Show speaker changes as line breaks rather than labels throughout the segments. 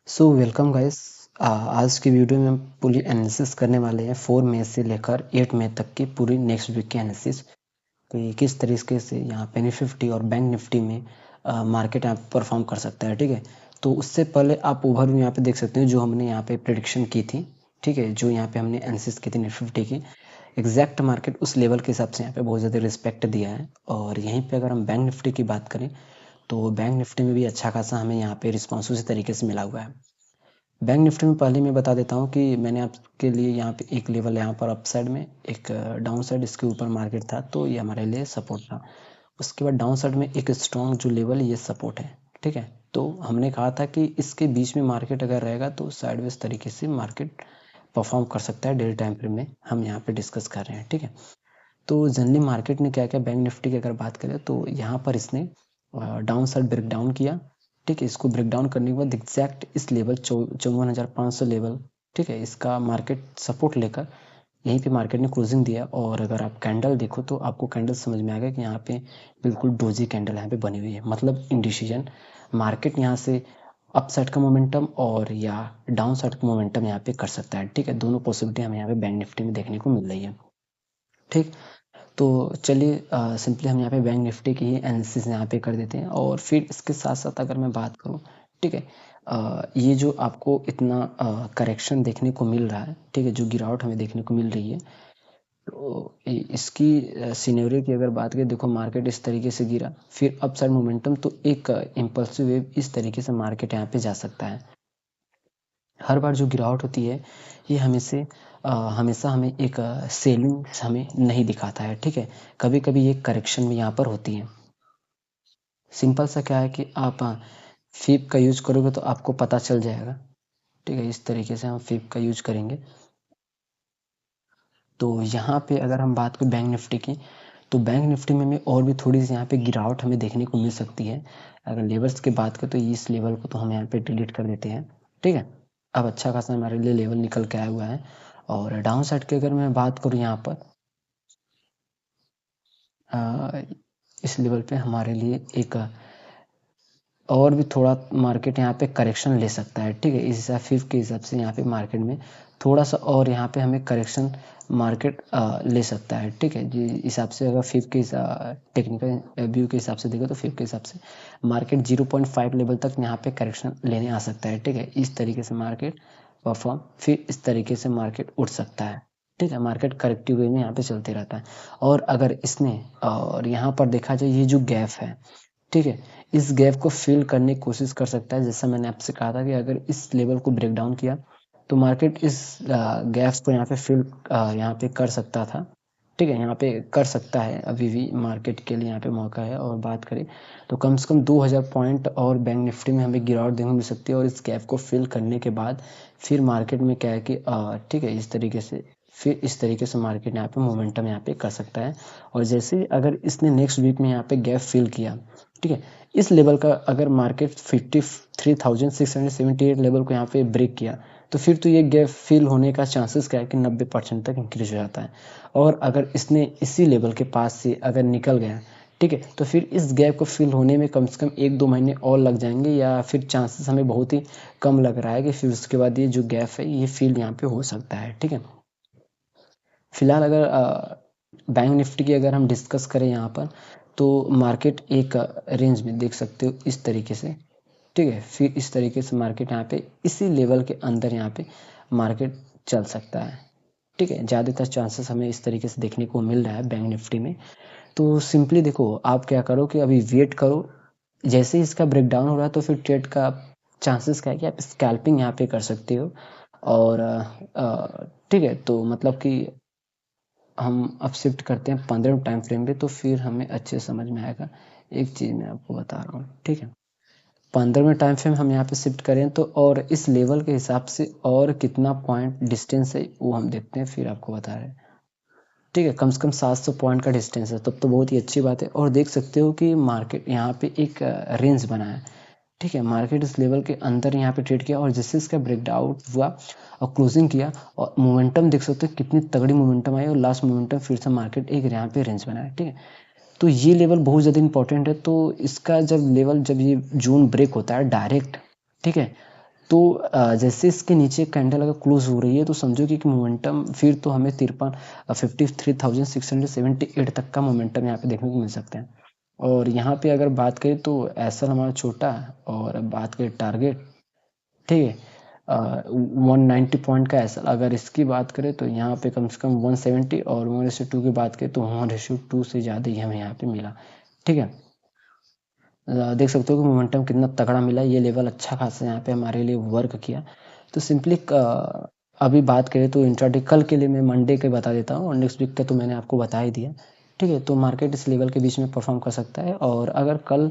So welcome guys. आज की video में हम पूरी एनालिसिस करने वाले हैं 4 मई से लेकर 8 मई तक की पूरी नेक्स्ट वीक की एनालिसिस। तो ये किस तरीके से यहाँ पे निफ्टी और बैंक निफ्टी में मार्केट यहाँ परफॉर्म कर सकता है। ठीक है, तो उससे पहले आप ओवरव्यू यहाँ पे देख सकते हैं जो हमने यहाँ पे प्रेडिक्शन की थी। ठीक है, जो यहाँ पे हमने एनालिसिस की थी निफ्टी की एग्जैक्ट मार्केट उस लेवल के हिसाब से यहाँ पे बहुत ज़्यादा रिस्पेक्ट दिया है। और यहीं पे अगर हम बैंक निफ्टी की बात करें तो बैंक निफ्टी में भी अच्छा खासा हमें यहाँ पे रिस्पॉन्स उसी तरीके से मिला हुआ है। बैंक निफ्टी में पहले मैं बता देता हूँ कि मैंने आपके लिए यहाँ पे एक लेवल यहाँ पर अप साइड में एक डाउन साइड इसके ऊपर मार्केट था, तो ये हमारे लिए सपोर्ट था। उसके बाद डाउन साइड में एक स्ट्रॉन्ग जो लेवल ये सपोर्ट है। ठीक है, तो हमने कहा था कि इसके बीच में मार्केट अगर रहेगा तो साइडवेज तरीके से मार्केट परफॉर्म कर सकता है। डेली टाइम फ्रेम में हम यहाँ पे डिस्कस कर रहे हैं। ठीक है, तो जनरली मार्केट ने क्या किया, बैंक निफ्टी की अगर बात करें तो यहाँ पर इसने डाउन साइड ब्रेक डाउन किया। ठीक है, इसको ब्रेक डाउन करने के बाद एग्जैक्ट इस लेवल 54,500 लेवल, ठीक है, इसका मार्केट सपोर्ट लेकर यहीं पे मार्केट ने क्लोजिंग दिया। और अगर आप कैंडल देखो तो आपको कैंडल समझ में आ गया कि यहाँ पे बिल्कुल डोजी कैंडल यहाँ पे बनी हुई है, मतलब इंडिसीजन मार्केट यहाँ से अप साइड का मोमेंटम और या डाउन साइड का मोमेंटम यहाँ पे कर सकता है। ठीक है, दोनों पॉसिबिलिटी हमें यहाँ पे बैंक निफ्टी में देखने को मिल रही है। ठीक, तो चलिए सिंपली हम यहाँ पे बैंक निफ्टी की ही एनालिसिस यहाँ पे कर देते हैं। और फिर इसके साथ साथ अगर मैं बात करूँ, ठीक है, ये जो आपको इतना करेक्शन देखने को मिल रहा है, ठीक है, जो गिरावट हमें देखने को मिल रही है, तो इसकी सिनेरियो की अगर बात करें, देखो मार्केट इस तरीके से गिरा, फिर अपसाइड मोमेंटम, तो एक इम्पल्सिव वेव इस तरीके से मार्केट यहाँ पे जा सकता है। हर बार जो गिरावट होती है ये हमेशा हमें एक सेलिंग हमें नहीं दिखाता है। ठीक है, कभी कभी ये करेक्शन भी यहाँ पर होती है। सिंपल सा क्या है कि आप फिप का यूज करोगे तो आपको पता चल जाएगा। ठीक है, इस तरीके से हम फिप का यूज करेंगे। तो यहाँ पे अगर हम बात करें बैंक निफ्टी की, तो बैंक निफ्टी में और भी थोड़ी सी यहाँ पे गिरावट हमें देखने को मिल सकती है। अगर लेवल्स की बात करें तो इस लेवल को तो हम यहाँ पे डिलीट कर देते हैं। ठीक है, अब अच्छा खासा हमारे लिए लेवल निकल के आया हुआ है। और डाउन साइड की अगर मैं बात करूँ यहाँ पर इस लेवल पे हमारे लिए एक और भी थोड़ा मार्केट यहाँ पे करेक्शन ले सकता है। ठीक है, इस हिसाब फिफ्थ के हिसाब से यहाँ पे मार्केट में थोड़ा सा और यहाँ पे हमें करेक्शन मार्केट ले सकता है। ठीक है, जिस हिसाब से अगर फिफ्थ के टेक्निकल व्यू के हिसाब से देखो तो फिफ्थ के हिसाब से मार्केट 0.5 लेवल तक यहाँ पे करेक्शन लेने आ सकता है। ठीक है, इस तरीके से मार्केट परफॉर्म, फिर इस तरीके से मार्केट उठ सकता है। ठीक है, मार्केट करेक्टिव वे में यहाँ पे चलते रहता है। और अगर इसने और यहाँ पर देखा जाए ये जो गैप है, ठीक है, इस गैप को फिल करने की कोशिश कर सकता है। जैसा मैंने आपसे कहा था कि अगर इस लेवल को ब्रेक डाउन किया तो मार्केट इस गैप को यहाँ पे फिल यहाँ पे कर सकता था। ठीक है, यहाँ पे कर सकता है, अभी भी मार्केट के लिए यहाँ पे मौका है। और बात करें तो कम से कम 2000 पॉइंट और बैंक निफ्टी में हमें गिरावट देखने को मिल सकती है। और इस गैप को फिल करने के बाद फिर मार्केट में क्या है कि ठीक है, इस तरीके से फिर इस तरीके से मार्केट यहाँ पे मोमेंटम यहाँ पे कर सकता है। और जैसे ही अगर इसने नेक्स्ट वीक में यहाँ पे गैप फिल किया, ठीक है, इस लेवल का अगर मार्केट 53,678 लेवल को यहाँ पे ब्रेक किया तो फिर तो ये गैप फिल होने का चांसेस क्या है कि 90% तक इंक्रीज हो जाता है। और अगर इसने इसी लेवल के पास से अगर निकल गया, ठीक है, तो फिर इस गैप को फिल होने में कम से कम 1-2 महीने और लग जाएंगे, या फिर चांसेस हमें बहुत ही कम लग रहा है कि फिर उसके बाद ये जो गैप है ये फिल यहाँ पे हो सकता है। ठीक है, फिलहाल अगर बैंक निफ्टी की अगर हम डिस्कस करें यहाँ पर, तो मार्केट एक रेंज में देख सकते हो इस तरीके से। ठीक है, फिर इस तरीके से मार्केट यहाँ पे इसी लेवल के अंदर यहाँ पे मार्केट चल सकता है। ठीक है, ज़्यादातर चांसेस हमें इस तरीके से देखने को मिल रहा है बैंक निफ्टी में। तो सिंपली देखो, आप क्या करो कि अभी वेट करो, जैसे ही इसका ब्रेकडाउन हो रहा है तो फिर ट्रेड का चांसेस क्या है कि आप स्कैल्पिंग यहाँ पे कर सकते हो। और ठीक है, तो मतलब कि हम अब शिफ्ट करते हैं 15 टाइम फ्रेम पे, तो फिर हमें अच्छे समझ में आएगा। एक चीज़ मैं आपको बता रहा हूँ, ठीक है, 15वें टाइम फ्रेम हम यहाँ पे शिफ्ट करें तो और इस लेवल के हिसाब से और कितना पॉइंट डिस्टेंस है वो हम देखते हैं, फिर आपको बता रहे हैं। ठीक है, कम से कम 700 पॉइंट का डिस्टेंस है, तब तो बहुत ही अच्छी बात है। और देख सकते हो कि मार्केट यहाँ पे एक रेंज बना है। ठीक है, मार्केट इस लेवल के अंदर यहाँ पे ट्रेड किया और जैसे इसका ब्रेकडाउन हुआ और क्लोजिंग किया, और मोमेंटम देख सकते हो कितनी तगड़ी मोमेंटम आई, और लास्ट मोमेंटम फिर से मार्केट एक यहाँ पे रेंज बनाया। ठीक है, तो ये लेवल बहुत ज़्यादा इंपॉर्टेंट है। तो इसका जब लेवल जब ये जोन ब्रेक होता है डायरेक्ट, ठीक है, तो जैसे इसके नीचे कैंडल अगर क्लोज हो रही है तो समझो कि मोमेंटम फिर तो हमें 53,678 तक का मोमेंटम यहाँ पे देखने को मिल सकता है। और यहाँ पे अगर बात करें तो एसएल हमारा छोटा है, और बात करें टारगेट, ठीक है, 190 पॉइंट का एसएल, अगर इसकी बात करें तो यहाँ पे कम से कम 170, और 1:2 की बात करें तो 1:2 से ज़्यादा ही हमें यहाँ पे मिला, ठीक है। देख सकते हो कि मोमेंटम कितना तगड़ा मिला, ये लेवल अच्छा खासा यहाँ पे हमारे लिए वर्क किया। तो सिंपली अभी बात करें तो इंट्राडे कल के लिए मैं मंडे के बता देता हूँ, और नेक्स्ट वीक का तो मैंने आपको बता ही दिया, ठीक है। तो मार्केट इस लेवल के बीच में परफॉर्म कर सकता है, और अगर कल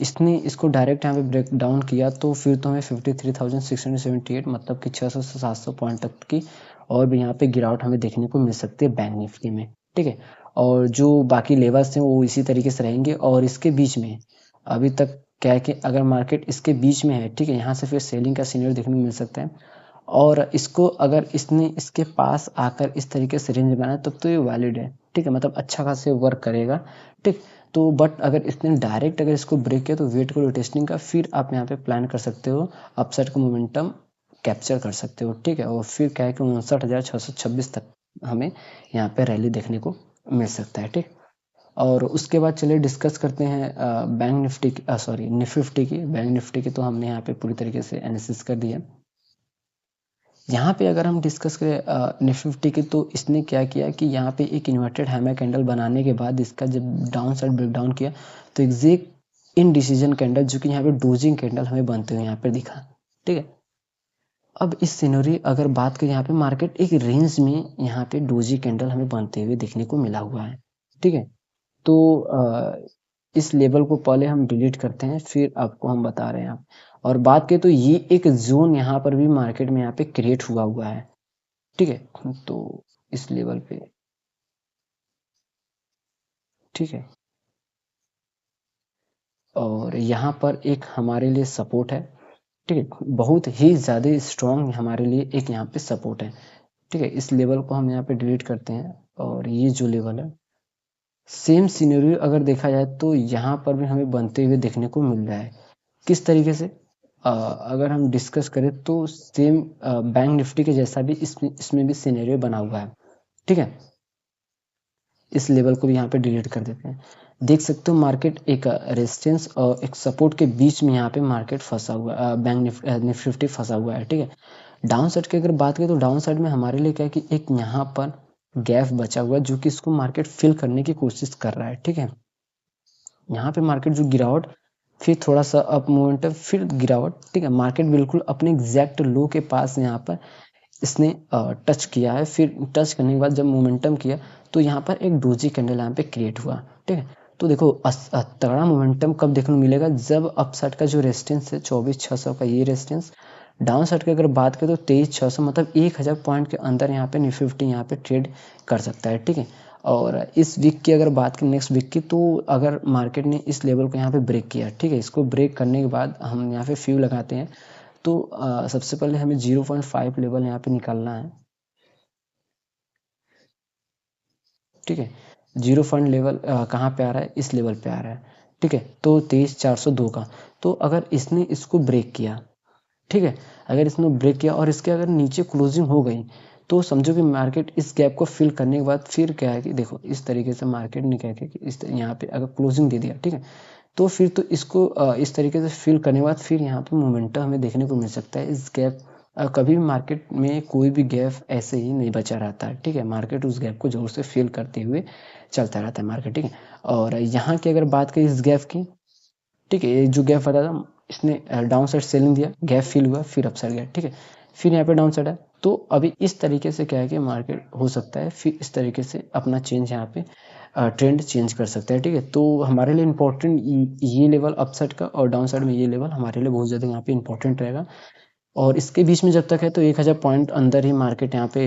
इसने इसको डायरेक्ट यहाँ पे ब्रेक डाउन किया तो फिर तो हमें 53,678 मतलब कि 600 से 700 पॉइंट तक की और भी यहाँ पे गिरावट हमें देखने को मिल सकती है बैंक निफ्टी में, ठीक है। और जो बाकी लेवल्स हैं वो इसी तरीके से रहेंगे, और इसके बीच में अभी तक क्या है कि अगर मार्केट इसके बीच में है, ठीक है, यहाँ से फिर सेलिंग का सीनियर देखने को मिल सकता है, और इसको अगर इसने इसके पास आकर इस तरीके से रेंज बनाया तब तो ये वैलिड है, ठीक है, मतलब अच्छा खासा वर्क करेगा, ठीक। तो बट अगर इसने डायरेक्ट अगर इसको ब्रेक किया तो वेट करो टेस्टिंग का, फिर आप यहाँ पे प्लान कर सकते हो, अपसाइड का मोमेंटम कैप्चर कर सकते हो, ठीक है। और फिर क्या है कि 59,626 तक हमें यहाँ पे रैली देखने को मिल सकता है, ठीक। और उसके बाद चलिए डिस्कस करते हैं बैंक निफ्टी की, सॉरी निफ्टी की। बैंक निफ्टी की तो हमने यहाँ पे पूरी तरीके से एनालिसिस कर दिया। यहाँ पे अगर हम डिस्कस करें निफ्टी की, तो इसने क्या किया कि यहाँ पे एक इन्वर्टेड हैमर कैंडल बनाने के बाद इसका जब डाउन साइड ब्रेकडाउन किया तो एग्जैक्ट इन डिसीजन कैंडल जो कि यहाँ पे डोजिंग कैंडल हमें बनते हुए यहाँ पे दिखा, ठीक है। अब इस सिनेरियो अगर बात करें, यहाँ पे मार्केट एक रेंज में यहाँ पे डोजी कैंडल हमें बनते हुए देखने को मिला हुआ है, ठीक है। तो इस लेवल को पहले हम डिलीट करते हैं, फिर आपको हम बता रहे हैं आप। और बात करें तो ये एक जोन यहाँ पर भी मार्केट में यहाँ पे क्रिएट हुआ है, ठीक है। तो इस लेवल पे, ठीक है, और यहाँ पर एक हमारे लिए सपोर्ट है, ठीक है, बहुत ही ज़्यादा स्ट्रॉन्ग हमारे लिए एक यहाँ पे सपोर्ट है, ठीक है। इस लेवल को हम यहाँ पे डिलीट करते हैं, और ये जो लेवल है सेम सिनेरियो अगर देखा जाए तो यहाँ पर भी हमें बनते हुए देखने को मिल रहा है। किस तरीके से, अगर हम डिस्कस करें तो सेम बैंक निफ्टी के जैसा भी इसमें भी सिनेरियो बना हुआ है, ठीक है। इस लेवल को भी यहाँ पे डिलीट कर देते हैं। देख सकते हो मार्केट एक रेजिस्टेंस और एक सपोर्ट के बीच में यहाँ पे मार्केट फंसा हुआ, बैंक निफ्टी फंसा हुआ है, ठीक है। डाउन साइड की अगर बात करें तो डाउन साइड में हमारे लिए क्या है कि एक यहाँ पर गैप बचा हुआ है जो कि इसको मार्केट फिल करने की कोशिश कर रहा है, ठीक है। यहाँ पे मार्केट जो गिरावट, फिर थोड़ा सा अप मोमेंटम, फिर गिरावट, ठीक है। मार्केट बिल्कुल अपने एग्जैक्ट लो के पास यहाँ पर इसने टच किया है, फिर टच करने के बाद जब मोमेंटम किया तो यहाँ पर एक डोजी कैंडल यहाँ पे क्रिएट हुआ, ठीक है। तो देखो तगड़ा मोमेंटम कब देखने को मिलेगा, जब अपसाइड का जो रेजिस्टेंस है 24,600 का ये रेजिस्टेंस, डाउन साइड की अगर बात करें तो 23,600 मतलब 1,000 पॉइंट के अंदर यहाँ पे निफ्टी यहाँ पे ट्रेड कर सकता है, ठीक है। और इस वीक की अगर बात करें, नेक्स्ट वीक की, तो अगर मार्केट ने इस लेवल को यहाँ पे ब्रेक किया, ठीक है, इसको ब्रेक करने के बाद हम यहाँ पे फ्यू लगाते हैं, तो सबसे पहले हमें 0.5 लेवल यहाँ पे निकालना है, ठीक है। जीरो फंड लेवल कहाँ पे आ रहा है, इस लेवल पे आ रहा है, ठीक है। तो 23,402 का, तो अगर इसने इसको ब्रेक किया, ठीक है, अगर इसने ब्रेक किया और इसके अगर नीचे क्लोजिंग हो गई तो समझो कि मार्केट इस गैप को फिल करने के बाद फिर क्या है कि देखो इस तरीके से मार्केट ने क्या किया कि इस यहाँ पे अगर क्लोजिंग दे दिया, ठीक है, तो फिर तो इसको इस तरीके से फिल करने के बाद फिर यहाँ पे मोमेंटम हमें देखने को मिल सकता है। इस गैप कभी भी मार्केट में कोई भी गैप ऐसे ही नहीं बचा रहता है, ठीक है। मार्केट उस गैप को जोर से फिल करते हुए चलता रहता है मार्केट, ठीक है। और यहाँ की अगर बात करें इस गैप की, ठीक है, ये जो गैप बता था इसने डाउन साइड सेलिंग दिया, गैप फिल हुआ, फिर अप साइड गया, ठीक है, फिर यहाँ पे डाउन साइड है। तो अभी इस तरीके से क्या है कि मार्केट हो सकता है फिर इस तरीके से अपना चेंज यहाँ पे ट्रेंड चेंज कर सकता है, ठीक है। तो हमारे लिए इंपॉर्टेंट ये लेवल अपसाइड का और डाउन साइड में ये लेवल हमारे लिए बहुत ज़्यादा यहाँ पे इंपॉर्टेंट रहेगा। और इसके बीच में जब तक है तो 1,000 पॉइंट अंदर ही मार्केट यहाँ पे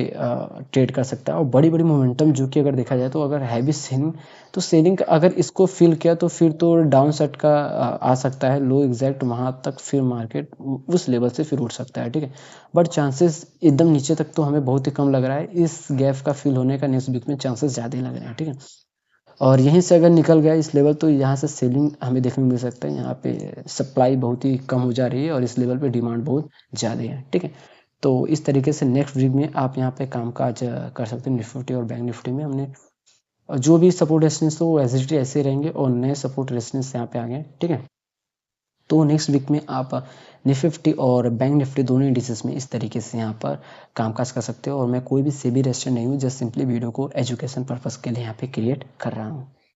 ट्रेड कर सकता है। और बड़ी बड़ी मोमेंटम जो कि अगर देखा जाए तो अगर हैवी सेलिंग, तो सेलिंग अगर इसको फिल किया तो फिर तो डाउन साइड का आ सकता है लो एग्जैक्ट वहाँ तक, फिर मार्केट उस लेवल से फिर उठ सकता है, ठीक है। बट चांसेस एकदम नीचे तक तो हमें बहुत ही कम लग रहा है, इस गैप का फिल होने का नेक्स्ट वीक में चांसेस ज़्यादा ही लग रहे हैं, ठीक है। और यहीं से अगर निकल गया इस लेवल तो यहाँ से सेलिंग हमें देखने को मिल सकता है। यहाँ पे सप्लाई बहुत ही कम हो जा रही है और इस लेवल पे डिमांड बहुत ज़्यादा है, ठीक है। तो इस तरीके से नेक्स्ट वीक में आप यहाँ पे कामकाज कर सकते हैं। निफ्टी और बैंक निफ्टी में हमने जो भी सपोर्ट रेजिस्टेंस वो एज ऐसे रहेंगे और नए सपोर्ट रेजिस्टेंस यहाँ पे आ गए, ठीक है। तो नेक्स्ट वीक में आप निफ्टी और बैंक निफ्टी दोनों इंडिसेस में इस तरीके से यहाँ पर कामकाज कर सकते हो। और मैं कोई भी सेबी रजिस्टर्ड नहीं हूँ, जस्ट सिंपली वीडियो को एजुकेशन पर्पज़ के लिए यहाँ पे क्रिएट कर रहा हूँ।